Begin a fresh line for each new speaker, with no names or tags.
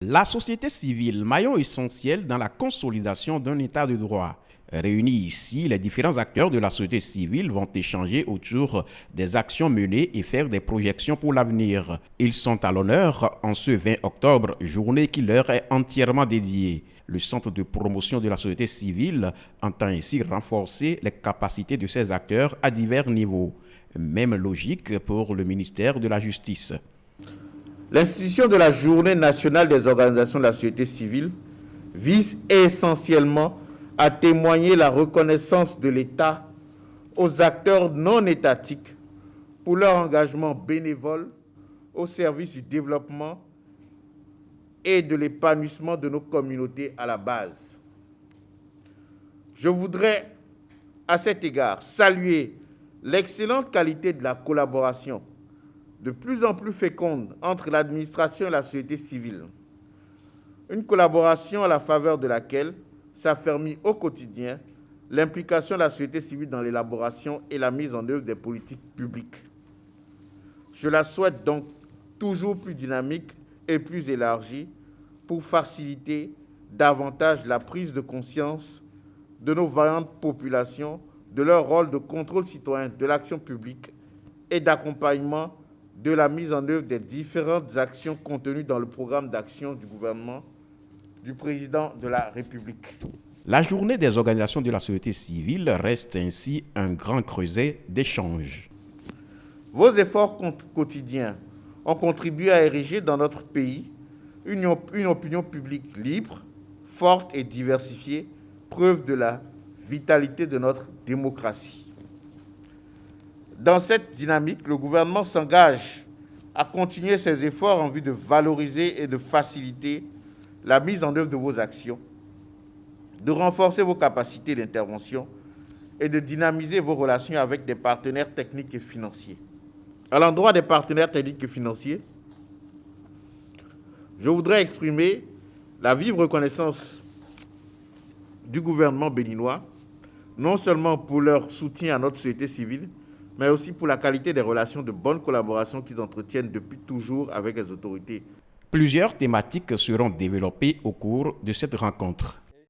La société civile, maillon essentiel dans la consolidation d'un état de droit. Réunis ici, les différents acteurs de la société civile vont échanger autour des actions menées et faire des projections pour l'avenir. Ils sont à l'honneur en ce 20 octobre, journée qui leur est entièrement dédiée. Le Centre de promotion de la société civile entend ainsi renforcer les capacités de ces acteurs à divers niveaux. Même logique pour le ministère de la Justice.
L'institution de la Journée nationale des organisations de la société civile vise essentiellement à témoigner la reconnaissance de l'État aux acteurs non étatiques pour leur engagement bénévole au service du développement et de l'épanouissement de nos communautés à la base. Je voudrais à cet égard saluer l'excellente qualité de la collaboration de plus en plus féconde entre l'administration et la société civile. Une collaboration à la faveur de laquelle s'affermit au quotidien l'implication de la société civile dans l'élaboration et la mise en œuvre des politiques publiques. Je la souhaite donc toujours plus dynamique et plus élargie pour faciliter davantage la prise de conscience de nos vaillantes populations, de leur rôle de contrôle citoyen de l'action publique et d'accompagnement de la mise en œuvre des différentes actions contenues dans le programme d'action du gouvernement du président de la République.
La journée des organisations de la société civile reste ainsi un grand creuset d'échanges.
Vos efforts quotidiens ont contribué à ériger dans notre pays une opinion publique libre, forte et diversifiée, preuve de la vitalité de notre démocratie. Dans cette dynamique, le gouvernement s'engage à continuer ses efforts en vue de valoriser et de faciliter la mise en œuvre de vos actions, de renforcer vos capacités d'intervention et de dynamiser vos relations avec des partenaires techniques et financiers. À l'endroit des partenaires techniques et financiers, je voudrais exprimer la vive reconnaissance du gouvernement béninois, non seulement pour leur soutien à notre société civile, mais aussi pour la qualité des relations de bonne collaboration qu'ils entretiennent depuis toujours avec les autorités.
Plusieurs thématiques seront développées au cours de cette rencontre.